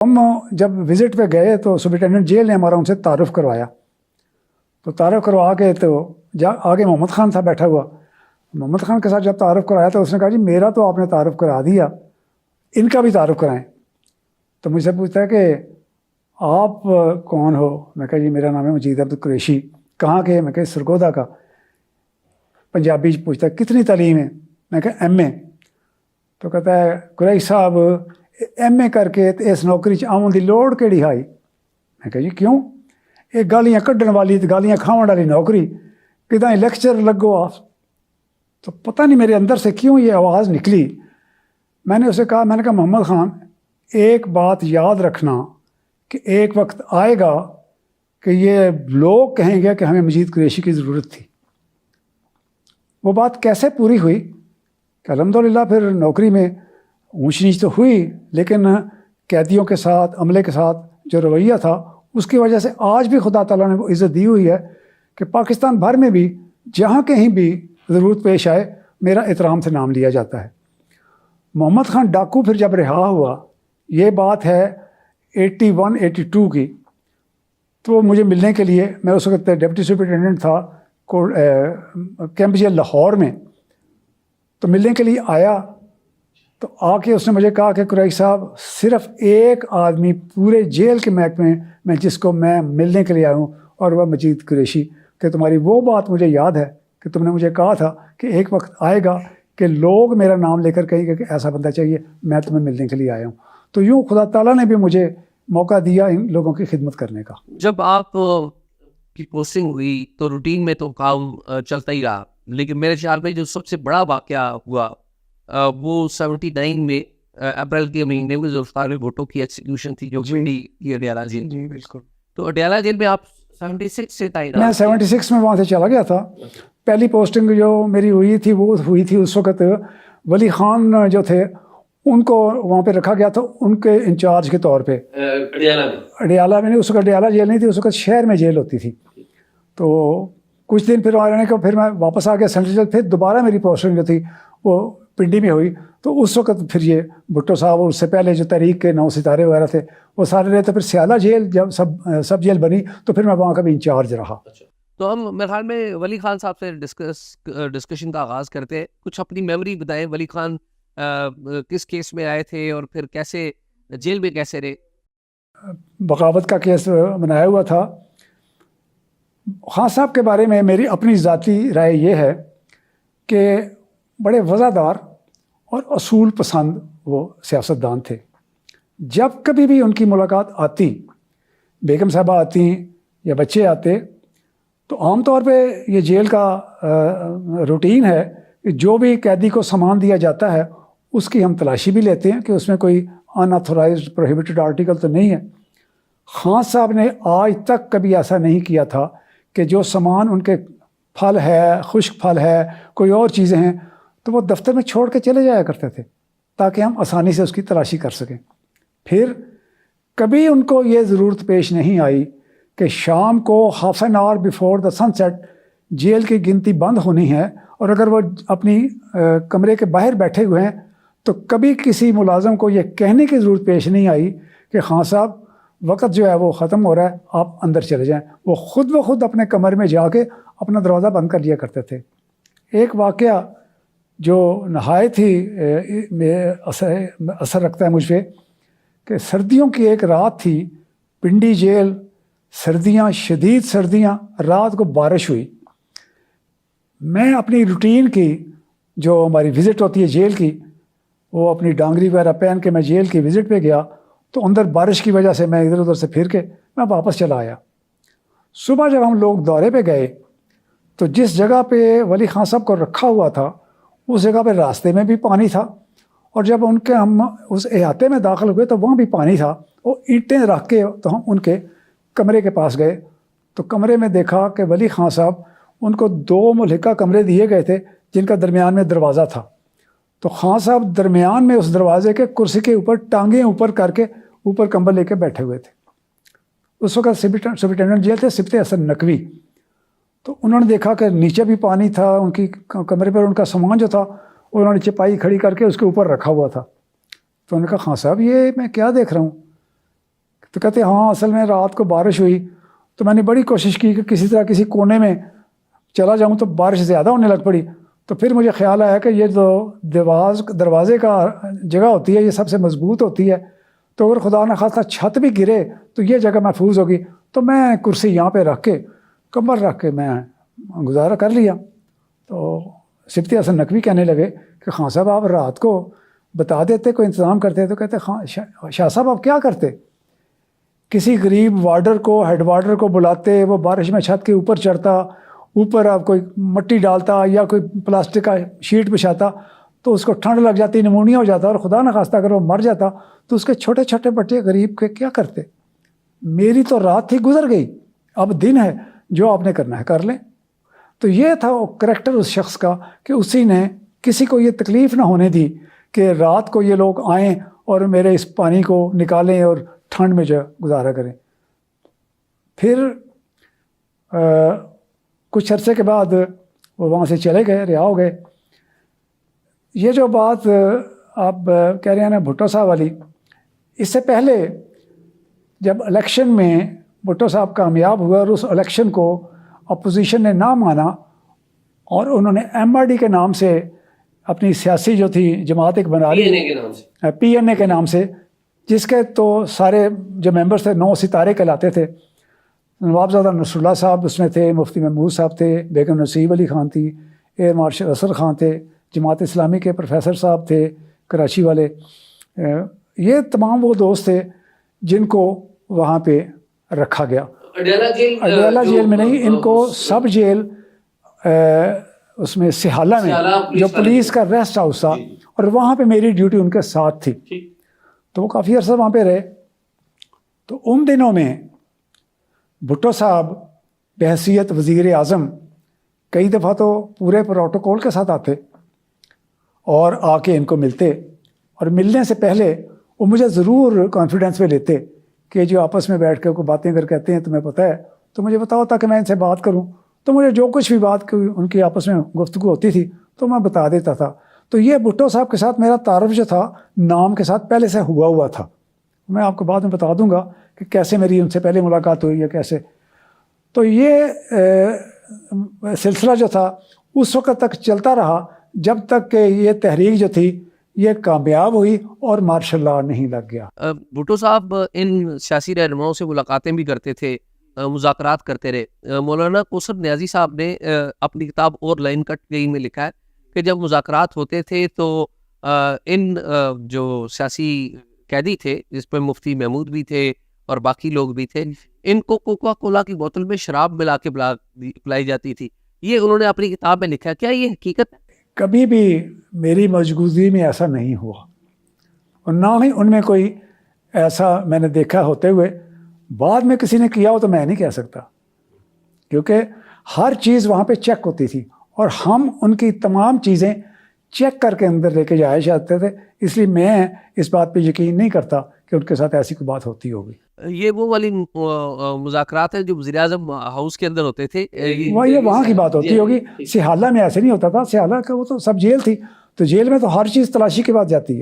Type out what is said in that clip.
ہم جب وزٹ پہ گئے تو سپرنٹینڈنٹ جیل نے ہمارا ان سے تعارف کروایا. تو تعارف کروا کے تو آگے محمد خان تھا بیٹھا ہوا. محمد خان کے ساتھ جب تعارف کرایا تو اس نے کہا جی میرا تو آپ نے تعارف کرا دیا, ان کا بھی تعارف کرائیں. تو مجھ سے پوچھتا ہے کہ آپ کون ہو؟ میں کہا جی میرا نام ہے مجید عبد القریشی. کہاں کے؟ میں کہا سرگودا کا. پنجابی پوچھتا ہے کتنی تعلیم ہے؟ میں کہا ایم اے. تو کہتا ہے قریشی صاحب ایم اے کر کے اس نوکری آمن دی لوڑ کیڑی ہائی؟ میں کہا جی کیوں؟ ایک گالیاں کڈن والی گالیاں کھاون والی نوکری, کدائیں لیکچر لگو آپ. تو پتہ نہیں میرے اندر سے کیوں یہ آواز نکلی. میں نے اسے کہا, میں نے کہا محمد خان ایک بات یاد رکھنا کہ ایک وقت آئے گا کہ یہ لوگ کہیں گے کہ ہمیں مجید قریشی کی ضرورت تھی. وہ بات کیسے پوری ہوئی کہ الحمدللہ پھر نوکری میں اونچ نیچ تو ہوئی, لیکن قیدیوں کے ساتھ عملے کے ساتھ جو رویہ تھا اس کی وجہ سے آج بھی خدا تعالیٰ نے وہ عزت دی ہوئی ہے کہ پاکستان بھر میں بھی جہاں کہیں بھی ضرورت پیش آئے میرا احترام سے نام لیا جاتا ہے. محمد خان ڈاکو پھر جب رہا ہوا, یہ بات ہے 81-82 کی, تو وہ مجھے ملنے کے لیے, میں اس وقت ڈپٹی سپرنٹینڈنٹ تھا کیمپ جیل لاہور میں, تو ملنے کے لیے آیا. تو آ کے اس نے مجھے کہا کہ قریشی صاحب صرف ایک آدمی پورے جیل کے محکمے میں جس کو میں ملنے کے لیے آیا ہوں اور وہ مجید قریشی, کہ تمہاری وہ بات مجھے یاد ہے کہ تم نے مجھے کہا تھا کہ ایک وقت آئے گا کہ لوگ میرا نام لے کر کہیں گے کہ ایسا بندہ چاہیے, میں تمہیں ملنے کے لیے آیا ہوں. تو یوں خدا تعالیٰ نے بھی مجھے موقع دیا ان لوگوں کی خدمت کرنے کا. جب آپ کی پوسٹنگ ہوئی تو روٹین میں تو کام چلتا ہی رہا, لیکن میرے خیال میں جو سب سے بڑا واقعہ ہوا وہ 79 میں اپریل کے مہینے میں ذوالفقار بھٹو کی ایکسیکیوشن تھی جو پنڈی کی اڈیالہ جیل. جی بالکل. تو اڈیالہ جیل میں آپ 76 سے تعینات؟ میں 76 میں وہاں سے چلا گیا تھا. پہلی پوسٹنگ جو میری ہوئی تھی وہ ہوئی تھی اس وقت ولی خان جو تھے ان کو وہاں پہ رکھا گیا تھا ان کے انچارج کے طور پہ اڈیالہ میں. نہیں, اس وقت اڈیالہ جیل نہیں تھی, اس وقت شہر میں جیل ہوتی تھی. تو کچھ دن پھر وہاں رہنے کا پھر میں واپس آ گیا سینٹرل جیل. پھر دوبارہ میری پوسٹنگ جو تھی وہ پنڈی میں ہوئی. تو اس وقت پھر یہ بھٹو صاحب اور اس سے پہلے جو تحریک کے 9 ستارے وغیرہ تھے وہ سارے رہے. تو پھر سیالہ جیل جب سب جیل بنی تو پھر میں وہاں کا بھی انچارج رہا. تو ہم میرے خیال میں ولی خان صاحب سے ڈسکشن کا آغاز کرتے ہیں. کچھ اپنی میموری بتائیں, ولی خان کس کیس میں آئے تھے اور پھر کیسے جیل میں کیسے رہے؟ بغاوت کا کیس بنایا ہوا تھا. خان صاحب کے بارے میں میری اپنی ذاتی رائے یہ ہے کہ بڑے وفادار اور اصول پسند وہ سیاستدان تھے. جب کبھی بھی ان کی ملاقات آتی, بیگم صاحبہ آتی یا بچے آتے, تو عام طور پہ یہ جیل کا روٹین ہے کہ جو بھی قیدی کو سامان دیا جاتا ہے اس کی ہم تلاشی بھی لیتے ہیں کہ اس میں کوئی ان آتھورائزڈ پروہیبٹڈ آرٹیکل تو نہیں ہے. خان صاحب نے آج تک کبھی ایسا نہیں کیا تھا کہ جو سامان ان کے پھل ہے, خشک پھل ہے, کوئی اور چیزیں ہیں, تو وہ دفتر میں چھوڑ کے چلے جایا کرتے تھے تاکہ ہم آسانی سے اس کی تلاشی کر سکیں. پھر کبھی ان کو یہ ضرورت پیش نہیں آئی کہ شام کو half an hour before the sunset جیل کی گنتی بند ہونی ہے, اور اگر وہ اپنی کمرے کے باہر بیٹھے ہوئے ہیں تو کبھی کسی ملازم کو یہ کہنے کی ضرورت پیش نہیں آئی کہ خان صاحب وقت جو ہے وہ ختم ہو رہا ہے, آپ اندر چلے جائیں. وہ خود بخود اپنے کمرے میں جا کے اپنا دروازہ بند کر لیا کرتے تھے. ایک واقعہ جو نہایت ہی اثر رکھتا ہے مجھ پہ کہ سردیوں کی ایک رات تھی, پنڈی جیل, سردیاں, شدید سردیاں, رات کو بارش ہوئی. میں اپنی روٹین کی جو ہماری وزٹ ہوتی ہے جیل کی, وہ اپنی ڈانگری وغیرہ پہن کے میں جیل کی وزٹ پہ گیا, تو اندر بارش کی وجہ سے میں ادھر ادھر سے پھر کے میں واپس چلا آیا. صبح جب ہم لوگ دورے پہ گئے تو جس جگہ پہ ولی خان صاحب کو رکھا ہوا تھا اس جگہ پہ راستے میں بھی پانی تھا, اور جب ان کے ہم اس احاطے میں داخل ہوئے تو وہاں بھی پانی تھا. وہ اینٹیں رکھ کے تو ہم ان کے کمرے کے پاس گئے تو کمرے میں دیکھا کہ ولی خان صاحب, ان کو 2 ملحقہ کمرے دیے گئے تھے جن کا درمیان میں دروازہ تھا. تو خان صاحب درمیان میں اس دروازے کے کرسی کے اوپر ٹانگیں اوپر کر کے اوپر کمبل لے کے بیٹھے ہوئے تھے. اس وقت سپرنٹینڈنٹ جیل تھے سبت حسن نقوی. تو انہوں نے دیکھا کہ نیچے بھی پانی تھا, ان کی کمرے پر ان کا سامان جو تھا انہوں نے چپائی کھڑی کر کے اس کے اوپر رکھا ہوا تھا. تو انہوں نے کہا خان صاحب یہ میں کیا دیکھ رہا ہوں؟ تو کہتے ہاں اصل میں رات کو بارش ہوئی تو میں نے بڑی کوشش کی کہ کسی طرح کسی کونے میں چلا جاؤں تو بارش زیادہ ہونے لگ پڑی. تو پھر مجھے خیال آیا کہ یہ جو دروازے کا جگہ ہوتی ہے یہ سب سے مضبوط ہوتی ہے, تو اگر خدا نخواستہ چھت بھی گرے تو یہ جگہ محفوظ ہوگی. تو میں کرسی یہاں پہ رکھ کے کمر رکھ کے میں گزارا کر لیا. تو سبتی حسن نقوی کہنے لگے کہ خان صاحب آپ رات کو بتا دیتے, کوئی انتظام کرتے. تو کہتے خان شاہ صاحب آپ کیا کرتے, کسی غریب وارڈر کو, ہیڈ وارڈر کو بلاتے, وہ بارش میں چھت کے اوپر چڑھتا, اوپر آپ کوئی مٹی ڈالتا یا کوئی پلاسٹک کا شیٹ بچھاتا, تو اس کو ٹھنڈ لگ جاتی, نمونیا ہو جاتا, اور خدا نخواستہ اگر وہ مر جاتا تو اس کے چھوٹے چھوٹے بچے غریب کے کیا کرتے. میری تو رات تھی گزر گئی, اب دن ہے, جو آپ نے کرنا ہے کر لیں. تو یہ تھا وہ کریکٹر اس شخص کا کہ اسی نے کسی کو یہ تکلیف نہ ہونے دی کہ رات کو یہ لوگ آئیں اور میرے اس پانی کو نکالیں اور ٹھنڈ میں جو گزارا کریں. پھر کچھ عرصے کے بعد وہ وہاں سے چلے گئے, رہا ہو گئے. یہ جو بات آپ کہہ رہے ہیں نا بھٹو صاحب والی, اس سے پہلے جب الیکشن میں بھٹو صاحب کامیاب ہوا اور اس الیکشن کو اپوزیشن نے نہ مانا اور انہوں نے MRD کے نام سے اپنی سیاسی جو تھی جماعت ایک بنا لی, PNA کے نام سے, جس کے تو سارے جو ممبرس تھے 9 ستارے کہلاتے تھے. نوابزادہ نصر اللہ صاحب اس میں تھے, مفتی محمود صاحب تھے, بیگم نصیب علی خان تھی, ایئر مارشل اسد خان تھے, جماعت اسلامی کے پروفیسر صاحب تھے کراچی والے. یہ تمام وہ دوست تھے جن کو وہاں پہ رکھا گیا. اڈیالہ جیل میں نہیں, ان کو سب جیل اس میں سہالہ میں جو پولیس کا ریسٹ ہاؤس تھا, اور وہاں پہ میری ڈیوٹی ان کے ساتھ تھی. تو وہ کافی عرصہ وہاں پہ رہے. تو ان دنوں میں بھٹو صاحب بحیثیت وزیر اعظم کئی دفعہ تو پورے پروٹوکول کے ساتھ آتے اور آ کے ان کو ملتے, اور ملنے سے پہلے وہ مجھے ضرور کانفیڈنس میں لیتے کہ جو آپس میں بیٹھ کے کوئی باتیں کر کہتے ہیں تمہیں پتہ ہے تو مجھے بتاؤ تاکہ میں ان سے بات کروں. تو مجھے جو کچھ بھی بات ان کی آپس میں گفتگو ہوتی تھی تو میں بتا دیتا تھا. تو یہ بھٹو صاحب کے ساتھ میرا تعارف جو تھا نام کے ساتھ پہلے سے ہوا تھا. میں آپ کو بعد میں بتا دوں گا کہ کیسے میری ان سے پہلے ملاقات ہوئی ہے کیسے. تو یہ سلسلہ جو تھا اس وقت تک چلتا رہا جب تک کہ یہ تحریک جو تھی یہ کامیاب ہوئی اور مارشل لاء نہیں لگ گیا. بھٹو صاحب ان سیاسی رہنماؤں سے ملاقاتیں بھی کرتے تھے, مذاکرات کرتے رہے. مولانا کوثر نیازی صاحب نے اپنی کتاب اور لائن کٹ گئی میں لکھا ہے کہ جب مذاکرات ہوتے تھے تو ان جو سیاسی قیدی تھے جس پہ مفتی محمود بھی تھے اور باقی لوگ بھی تھے, ان کو کوکا کولا کی بوتل میں شراب ملا کے پلائی جاتی تھی. یہ انہوں نے اپنی کتاب میں لکھا ہے. کیا یہ حقیقت ہے؟ کبھی بھی میری موجودگی میں ایسا نہیں ہوا, اور نہ ہی ان میں کوئی ایسا میں نے دیکھا ہوتے ہوئے. بعد میں کسی نے کیا ہو تو میں نہیں کہہ سکتا, کیونکہ ہر چیز وہاں پہ چیک ہوتی تھی اور ہم ان کی تمام چیزیں چیک کر کے اندر لے کے جائے جاتے تھے. اس لیے میں اس بات پہ یقین نہیں کرتا کہ ان کے ساتھ ایسی کوئی بات ہوتی ہوگی. یہ وہ والی مذاکرات ہیں جو وزیر اعظم ہاؤس کے اندر ہوتے تھے, یہ وہاں کی بات ہوتی ہوگی. سہالہ میں ایسے نہیں ہوتا تھا, سہالہ کا وہ تو سب جیل تھی, تو جیل میں تو ہر چیز تلاشی کے بعد جاتی ہے.